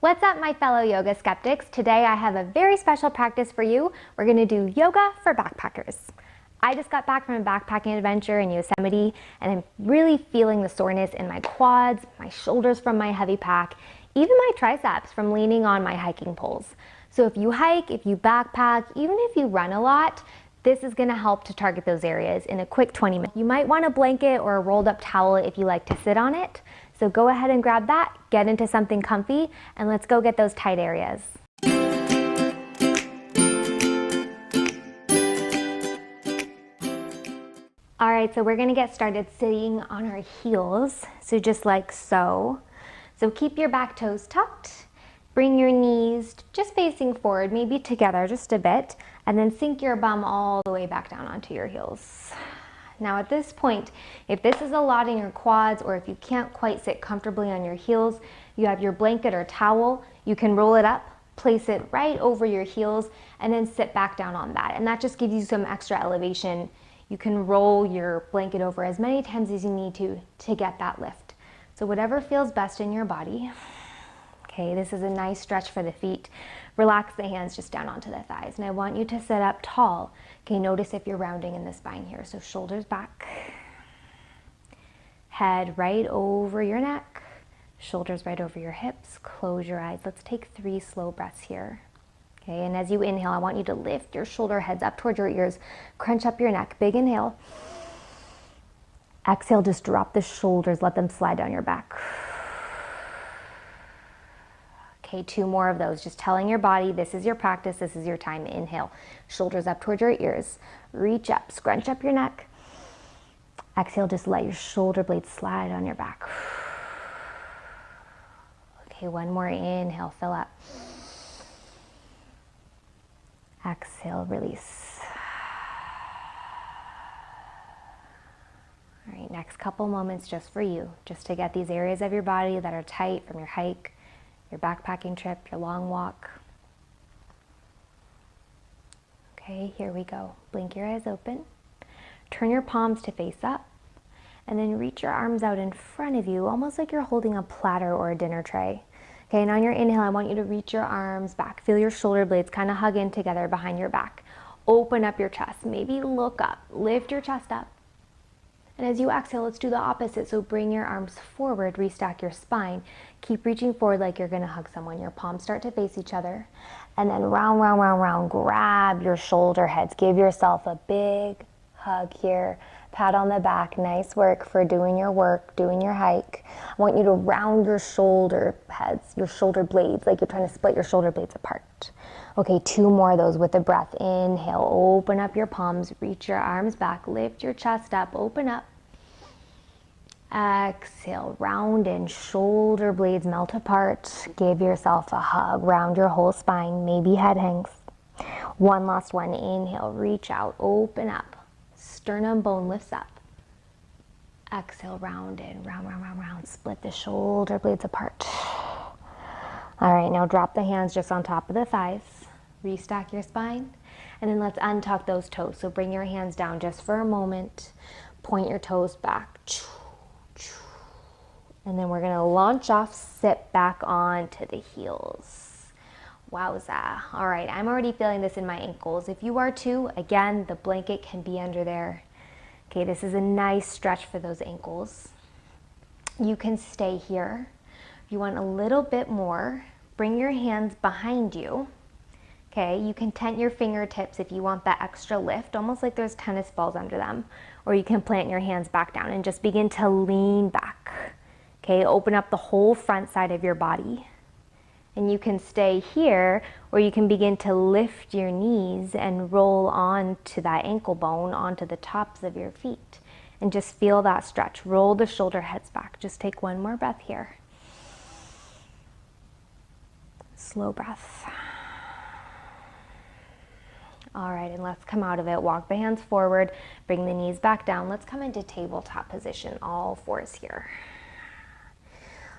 What's up, my fellow yoga skeptics? Today I have a very special practice for you. We're going to do yoga for backpackers. I just got back from a backpacking adventure in Yosemite and I'm really feeling the soreness in my quads, my shoulders from my heavy pack, even my triceps from leaning on my hiking poles. So if you hike, if you backpack, even if you run a lot, this is going to help to target those areas in a quick 20 minutes. You might want a blanket or a rolled up towel if you like to sit on it. So go ahead and grab that, get into something comfy, and let's go get those tight areas. All right, so we're gonna get started sitting on our heels. So just like so. So keep your back toes tucked. Bring your knees just facing forward, maybe together just a bit, and then sink your bum all the way back down onto your heels. Now at this point, if this is a lot in your quads or if you can't quite sit comfortably on your heels, you have your blanket or towel, you can roll it up, place it right over your heels, and then sit back down on that. And that just gives you some extra elevation. You can roll your blanket over as many times as you need to get that lift. So whatever feels best in your body. Okay, this is a nice stretch for the feet. Relax the hands just down onto the thighs. And I want you to sit up tall. Okay, notice if you're rounding in the spine here. So shoulders back. Head right over your neck. Shoulders right over your hips. Close your eyes. Let's take 3 slow breaths here. Okay, and as you inhale, I want you to lift your shoulder heads up towards your ears. Crunch up your neck. Big inhale. Exhale, just drop the shoulders. Let them slide down your back. Okay, 2 more of those. Just telling your body this is your practice, this is your time. Inhale, shoulders up towards your ears. Reach up, scrunch up your neck. Exhale, just let your shoulder blades slide on your back. Okay, 1 more. Inhale, fill up. Exhale, release. All right, next couple moments just for you, just to get these areas of your body that are tight from your hike, your backpacking trip, your long walk. Okay, here we go. Blink your eyes open. Turn your palms to face up. And then reach your arms out in front of you, almost like you're holding a platter or a dinner tray. Okay, and on your inhale, I want you to reach your arms back. Feel your shoulder blades kind of hug in together behind your back. Open up your chest. Maybe look up. Lift your chest up. And as you exhale, let's do the opposite. So bring your arms forward, restack your spine. Keep reaching forward like you're gonna hug someone. Your palms start to face each other. And then round, round, round, round. Grab your shoulder heads. Give yourself a big hug here. Pat on the back. Nice work for doing your work, doing your hike. I want you to round your shoulder heads, your shoulder blades, like you're trying to split your shoulder blades apart. Okay, 2 more of those with a breath. Inhale, open up your palms, reach your arms back, lift your chest up, open up. Exhale, round in, shoulder blades melt apart. Give yourself a hug, round your whole spine, maybe head hangs. 1 last one. Inhale, reach out, open up. Sternum bone lifts up. Exhale, round in, round, round, round, round. Split the shoulder blades apart. All right, now drop the hands just on top of the thighs. Restack your spine. And then let's untuck those toes. So bring your hands down just for a moment. Point your toes back. And then we're gonna launch off, sit back onto the heels. Wowza. All right, I'm already feeling this in my ankles. If you are too, again, the blanket can be under there. Okay, this is a nice stretch for those ankles. You can stay here. If you want a little bit more, bring your hands behind you. Okay, you can tent your fingertips if you want that extra lift, almost like there's tennis balls under them. Or you can plant your hands back down and just begin to lean back. Okay, open up the whole front side of your body. And you can stay here, or you can begin to lift your knees and roll onto that ankle bone, onto the tops of your feet. And just feel that stretch. Roll the shoulder heads back. Just take 1 more breath here. Slow breath. All right, and let's come out of it. Walk the hands forward, bring the knees back down. Let's come into tabletop position, all 4s here.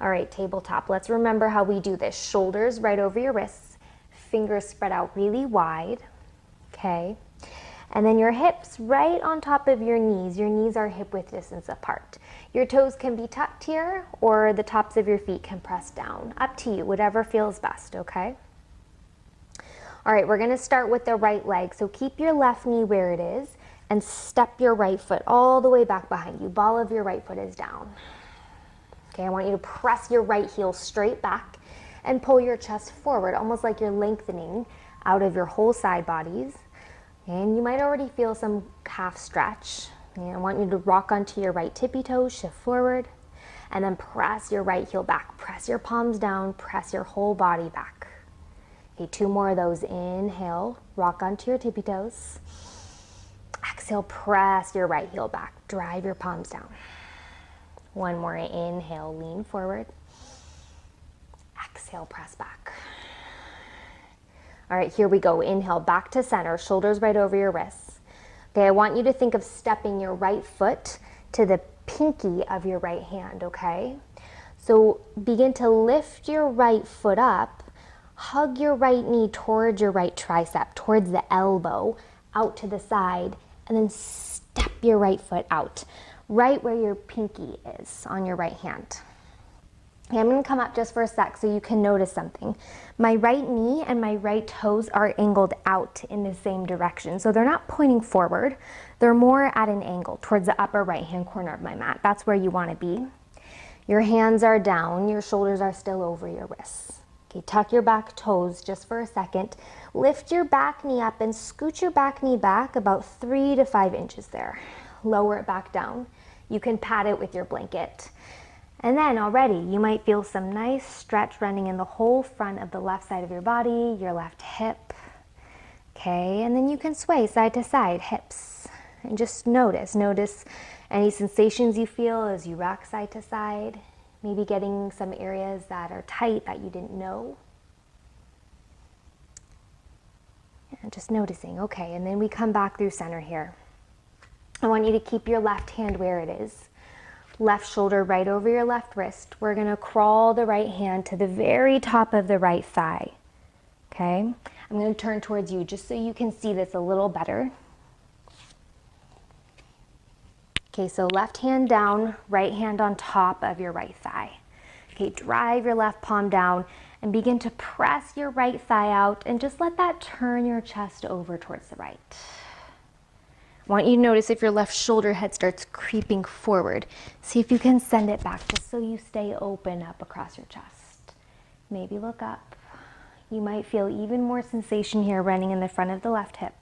All right, tabletop. Let's remember how we do this. Shoulders right over your wrists, fingers spread out really wide, okay? And then your hips right on top of your knees. Your knees are hip width distance apart. Your toes can be tucked here, or the tops of your feet can press down. Up to you, whatever feels best, okay? All right, we're gonna start with the right leg. So keep your left knee where it is and step your right foot all the way back behind you. Ball of your right foot is down. Okay, I want you to press your right heel straight back and pull your chest forward, almost like you're lengthening out of your whole side bodies. And you might already feel some calf stretch. And I want you to rock onto your right tippy toes, shift forward, and then press your right heel back. Press your palms down, press your whole body back. Okay, 2 more of those. Inhale, rock onto your tippy toes. Exhale, press your right heel back. Drive your palms down. 1 more. Inhale, lean forward. Exhale, press back. All right, here we go. Inhale, back to center, shoulders right over your wrists. Okay, I want you to think of stepping your right foot to the pinky of your right hand, okay? So begin to lift your right foot up, hug your right knee towards your right tricep, towards the elbow, out to the side, and then step your right foot out, right where your pinky is on your right hand. Okay, I'm going to come up just for a sec so you can notice something. My right knee and my right toes are angled out in the same direction. So they're not pointing forward. They're more at an angle towards the upper right-hand corner of my mat. That's where you want to be. Your hands are down. Your shoulders are still over your wrists. Okay, tuck your back toes just for a second. Lift your back knee up and scoot your back knee back about 3 to 5 inches there. Lower it back down. You can pat it with your blanket. And then already you might feel some nice stretch running in the whole front of the left side of your body, your left hip. Okay, and then you can sway side to side, hips. And just notice any sensations you feel as you rock side to side. Maybe getting some areas that are tight that you didn't know. And just noticing, okay, and then we come back through center here. I want you to keep your left hand where it is. Left shoulder right over your left wrist. We're gonna crawl the right hand to the very top of the right thigh. Okay, I'm gonna turn towards you just so you can see this a little better. Okay, so left hand down, right hand on top of your right thigh. Okay, drive your left palm down and begin to press your right thigh out and just let that turn your chest over towards the right. I want you to notice if your left shoulder head starts creeping forward. See if you can send it back just so you stay open up across your chest. Maybe look up. You might feel even more sensation here running in the front of the left hip.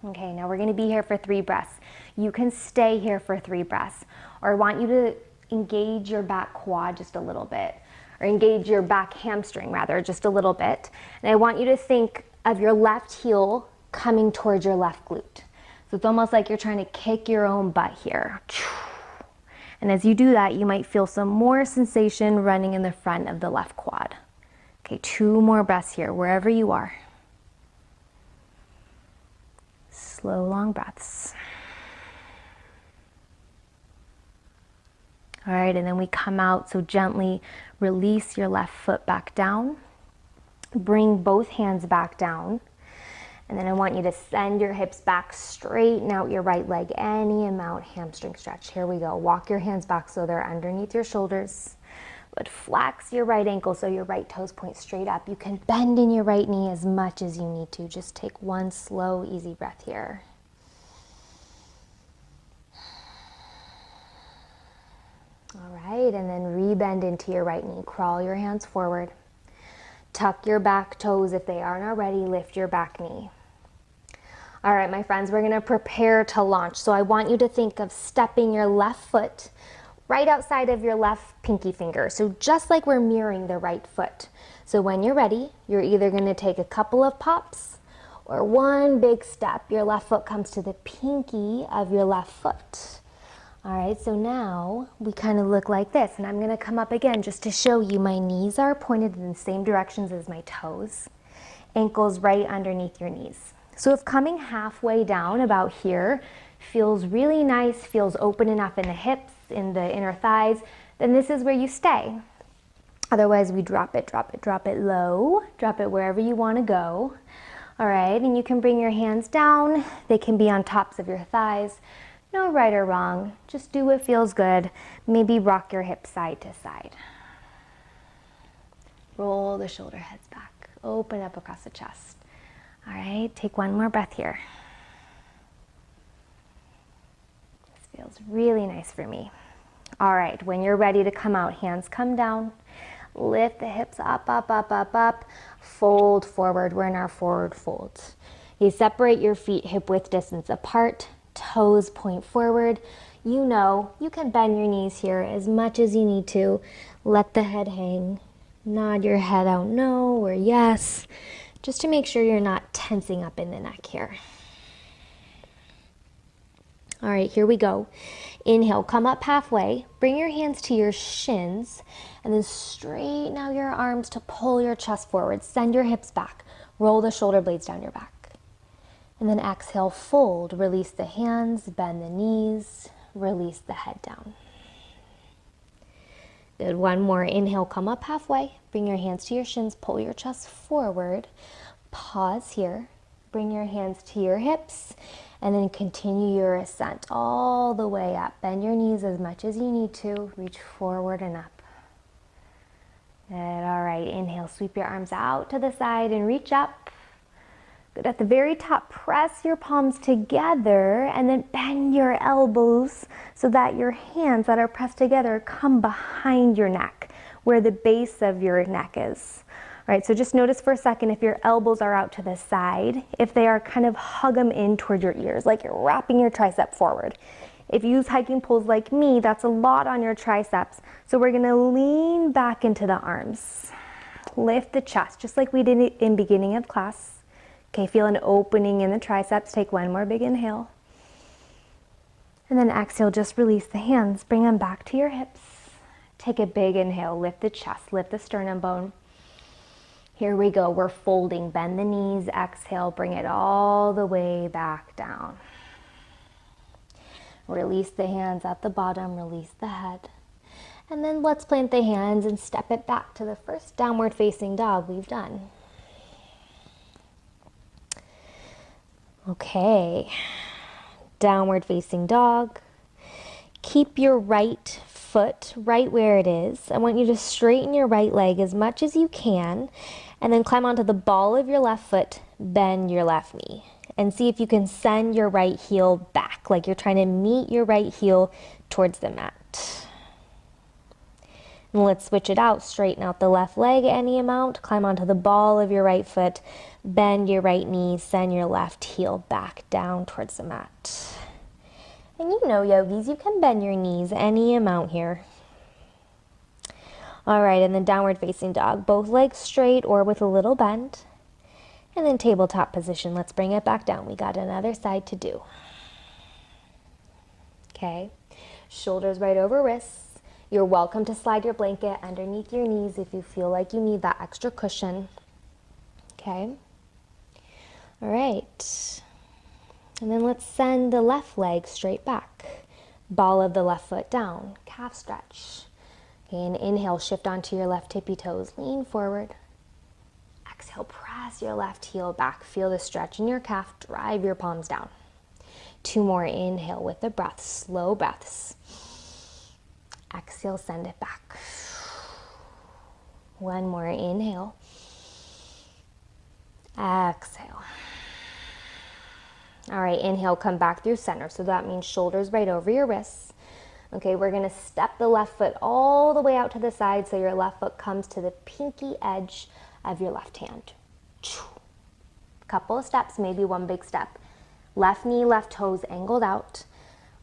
Okay, now we're going to be here for 3 breaths. You can stay here for 3 breaths. Or I want you to engage your back quad just a little bit. Or engage your back hamstring rather, just a little bit. And I want you to think of your left heel coming towards your left glute. So it's almost like you're trying to kick your own butt here. And as you do that, you might feel some more sensation running in the front of the left quad. Okay, 2 more breaths here, wherever you are. Slow, long breaths. All right, and then we come out, so gently release your left foot back down. Bring both hands back down. And then I want you to send your hips back, straighten out your right leg, any amount, hamstring stretch. Here we go. Walk your hands back so they're underneath your shoulders. But flex your right ankle so your right toes point straight up. You can bend in your right knee as much as you need to. Just take 1 slow, easy breath here. All right, and then rebend into your right knee. Crawl your hands forward. Tuck your back toes if they aren't already. Lift your back knee. All right, my friends, we're gonna prepare to launch. So I want you to think of stepping your left foot right outside of your left pinky finger. So just like we're mirroring the right foot. So when you're ready, you're either gonna take a couple of pops or 1 big step. Your left foot comes to the pinky of your left foot. All right, so now we kind of look like this, and I'm gonna come up again just to show you my knees are pointed in the same directions as my toes, ankles right underneath your knees. So if coming halfway down about here feels really nice, feels open enough in the hips, in the inner thighs, then this is where you stay. Otherwise we drop it low, drop it wherever you wanna go. All right, and you can bring your hands down. They can be on tops of your thighs. No right or wrong, just do what feels good. Maybe rock your hips side to side. Roll the shoulder heads back, open up across the chest. All right, take one more breath here. This feels really nice for me. All right, when you're ready to come out, hands come down. Lift the hips up, up, up, up, up. Fold forward. We're in our forward fold. You separate your feet hip width distance apart. Toes point forward. You know, you can bend your knees here as much as you need to. Let the head hang. Nod your head out no or yes, just to make sure you're not tensing up in the neck here. All right, here we go. Inhale, come up halfway. Bring your hands to your shins and then straighten out your arms to pull your chest forward. Send your hips back. Roll the shoulder blades down your back. And then exhale, fold. Release the hands, bend the knees, release the head down. Good, one more. Inhale, come up halfway. Bring your hands to your shins, pull your chest forward. Pause here. Bring your hands to your hips and then continue your ascent all the way up. Bend your knees as much as you need to. Reach forward and up. Good, all right. Inhale, sweep your arms out to the side and reach up. Good, at the very top, press your palms together and then bend your elbows so that your hands that are pressed together come behind your neck, where the base of your neck is. All right, so just notice for a second if your elbows are out to the side, if they are kind of hug them in toward your ears, like you're wrapping your tricep forward. If you use hiking poles like me, that's a lot on your triceps. So we're gonna lean back into the arms. Lift the chest, just like we did in beginning of class. Okay, feel an opening in the triceps. Take one more big inhale. And then exhale, just release the hands. Bring them back to your hips. Take a big inhale, lift the chest, lift the sternum bone. Here we go, we're folding. Bend the knees, exhale, bring it all the way back down. Release the hands at the bottom, release the head. And then let's plant the hands and step it back to the first downward facing dog we've done. Okay, downward facing dog. Keep your right foot right where it is. I want you to straighten your right leg as much as you can and then climb onto the ball of your left foot, bend your left knee. And see if you can send your right heel back, like you're trying to meet your right heel towards the mat. And let's switch it out. Straighten out the left leg any amount, climb onto the ball of your right foot, bend your right knee, send your left heel back down towards the mat. And you know, yogis, you can bend your knees any amount here. All right, and then downward facing dog, both legs straight or with a little bend. And then tabletop position, let's bring it back down. We got another side to do. Okay, shoulders right over wrists. You're welcome to slide your blanket underneath your knees if you feel like you need that extra cushion. Okay, all right. And then let's send the left leg straight back. Ball of the left foot down, calf stretch. Okay, and inhale, shift onto your left tippy toes, lean forward. Exhale, press your left heel back. Feel the stretch in your calf, drive your palms down. Two more, inhale with the breath, slow breaths. Exhale, send it back. One more, inhale. Exhale. All right, inhale, come back through center. So that means shoulders right over your wrists. Okay, we're gonna step the left foot all the way out to the side so your left foot comes to the pinky edge of your left hand. Couple of steps, maybe one big step. Left knee, left toes angled out.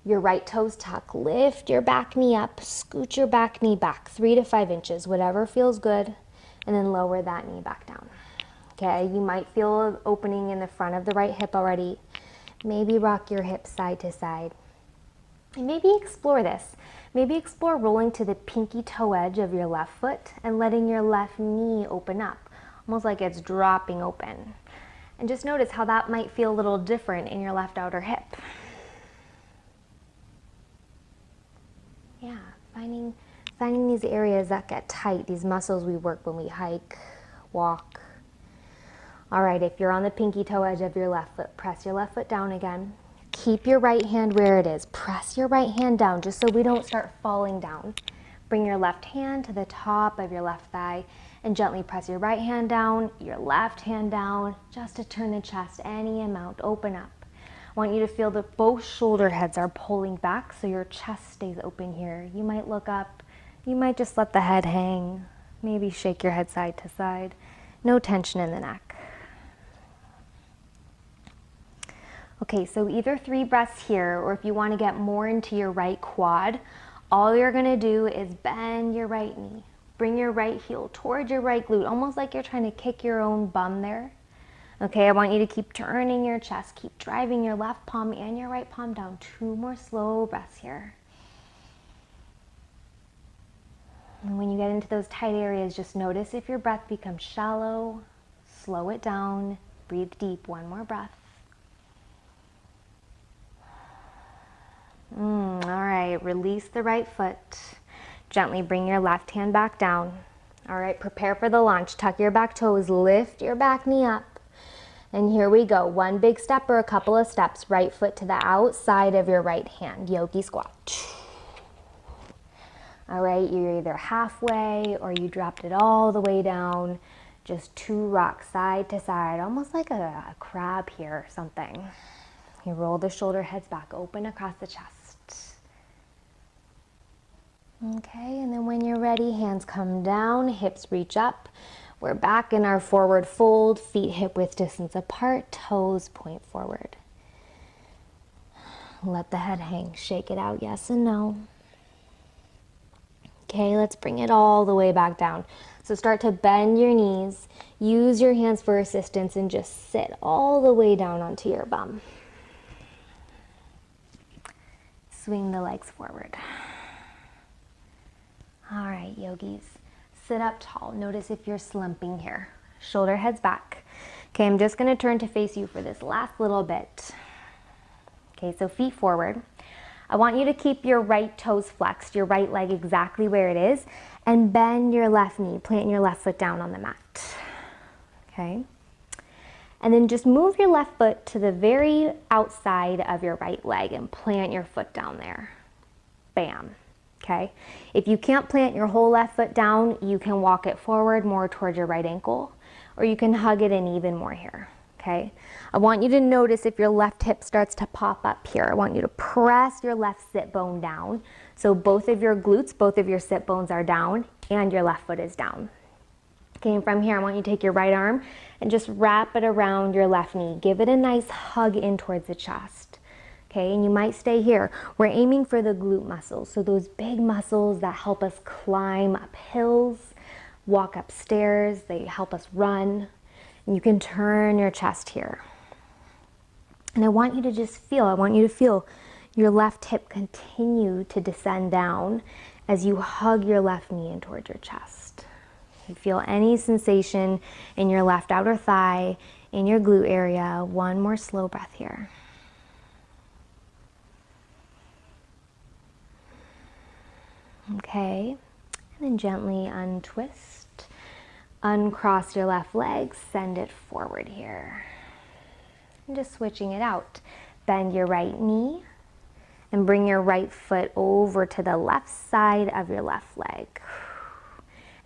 Your right toes tuck. Lift your back knee up. Scoot your back knee back 3 to 5 inches, whatever feels good. And then lower that knee back down. Okay, you might feel an opening in the front of the right hip already. Maybe rock your hips side to side. And maybe explore this. Maybe explore rolling to the pinky toe edge of your left foot and letting your left knee open up, almost like it's dropping open. And just notice how that might feel a little different in your left outer hip. Yeah, finding these areas that get tight, these muscles we work when we hike, walk. All right, if you're on the pinky toe edge of your left foot, press your left foot down again. Keep your right hand where it is. Press your right hand down just so we don't start falling down. Bring your left hand to the top of your left thigh and gently press your right hand down, your left hand down, just to turn the chest any amount. Open up. I want you to feel that both shoulder heads are pulling back so your chest stays open here. You might look up. You might just let the head hang. Maybe shake your head side to side. No tension in the neck. Okay, so either 3 breaths here, or if you want to get more into your right quad, all you're going to do is bend your right knee. Bring your right heel towards your right glute, almost like you're trying to kick your own bum there. Okay, I want you to keep turning your chest, keep driving your left palm and your right palm down. 2 more slow breaths here. And when you get into those tight areas, just notice if your breath becomes shallow, slow it down, breathe deep. 1 more breath. All right, release the right foot. Gently bring your left hand back down. All right, prepare for the lunge. Tuck your back toes, lift your back knee up. And here we go. 1 big step or a couple of steps. Right foot to the outside of your right hand. Yogi squat. All right, you're either halfway or you dropped it all the way down. Just 2 rocks side to side, almost like a crab here or something. You roll the shoulder heads back, open across the chest. Okay, and then when you're ready, hands come down, hips reach up. We're back in our forward fold, feet hip width distance apart, toes point forward. Let the head hang, shake it out, yes and no. Okay, let's bring it all the way back down. So start to bend your knees, use your hands for assistance, and just sit all the way down onto your bum. Swing the legs forward. All right, yogis, sit up tall. Notice if you're slumping here. Shoulder heads back. Okay, I'm just gonna turn to face you for this last little bit. Okay, so feet forward. I want you to keep your right toes flexed, your right leg exactly where it is, and bend your left knee, plant your left foot down on the mat. Okay? And then just move your left foot to the very outside of your right leg and plant your foot down there. Bam. Okay? If you can't plant your whole left foot down, you can walk it forward more towards your right ankle, or you can hug it in even more here. Okay? I want you to notice if your left hip starts to pop up here. I want you to press your left sit bone down. So both of your glutes, both of your sit bones are down, and your left foot is down. Okay, and from here, I want you to take your right arm and just wrap it around your left knee. Give it a nice hug in towards the chest. Okay, and you might stay here. We're aiming for the glute muscles. So those big muscles that help us climb up hills, walk up stairs, they help us run. And you can turn your chest here. And I want you to just feel, your left hip continue to descend down as you hug your left knee in towards your chest. You feel any sensation in your left outer thigh, in your glute area. 1 more slow breath here. Okay, and then gently untwist. Uncross your left leg, send it forward here. And just switching it out. Bend your right knee and bring your right foot over to the left side of your left leg.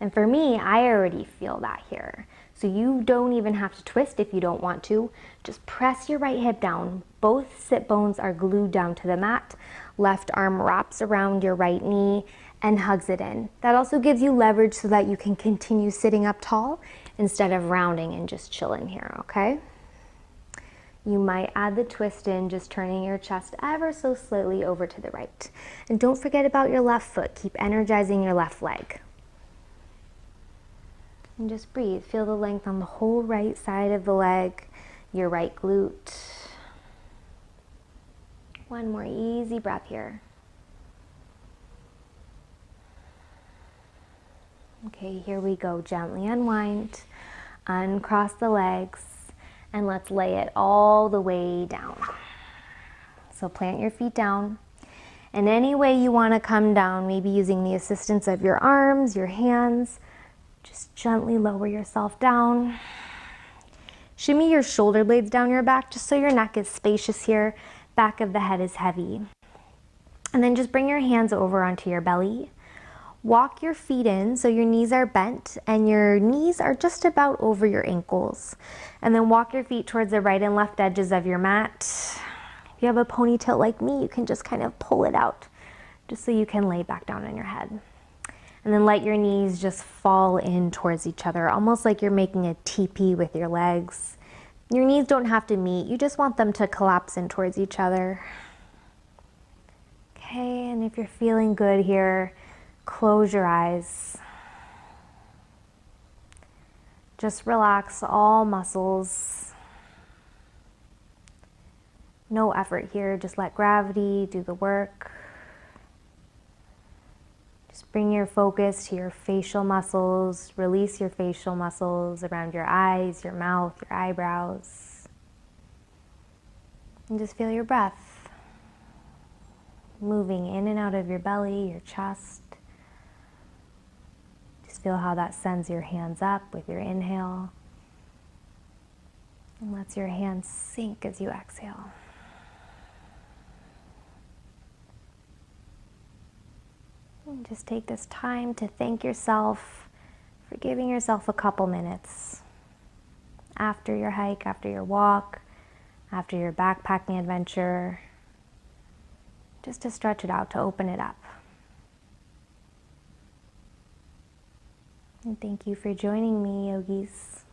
And for me, I already feel that here. So you don't even have to twist if you don't want to. Just press your right hip down. Both sit bones are glued down to the mat. Left arm wraps around your right knee and hugs it in. That also gives you leverage so that you can continue sitting up tall instead of rounding and just chilling here, okay? You might add the twist in, just turning your chest ever so slightly over to the right. And don't forget about your left foot. Keep energizing your left leg. And just breathe. Feel the length on the whole right side of the leg, your right glute. 1 more easy breath here. Okay, here we go. Gently unwind, uncross the legs, and let's lay it all the way down. So plant your feet down. And any way you want to come down, maybe using the assistance of your arms, your hands, just gently lower yourself down. Shimmy your shoulder blades down your back just so your neck is spacious here, back of the head is heavy. And then just bring your hands over onto your belly. Walk your feet in so your knees are bent and your knees are just about over your ankles. And then walk your feet towards the right and left edges of your mat. If you have a ponytail like me, you can just kind of pull it out just so you can lay back down on your head. And then let your knees just fall in towards each other, almost like you're making a teepee with your legs. Your knees don't have to meet, you just want them to collapse in towards each other. Okay, and if you're feeling good here, close your eyes. Just relax all muscles. No effort here, just let gravity do the work. Just bring your focus to your facial muscles. Release your facial muscles around your eyes, your mouth, your eyebrows. And just feel your breath moving in and out of your belly, your chest. Just feel how that sends your hands up with your inhale. And lets your hands sink as you exhale. And just take this time to thank yourself for giving yourself a couple minutes after your hike, after your walk, after your backpacking adventure, just to stretch it out, to open it up. And thank you for joining me, yogis.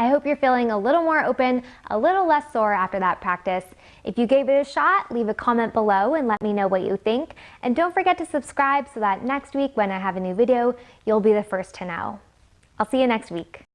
I hope you're feeling a little more open, a little less sore after that practice. If you gave it a shot, leave a comment below and let me know what you think. And don't forget to subscribe so that next week when I have a new video, you'll be the first to know. I'll see you next week.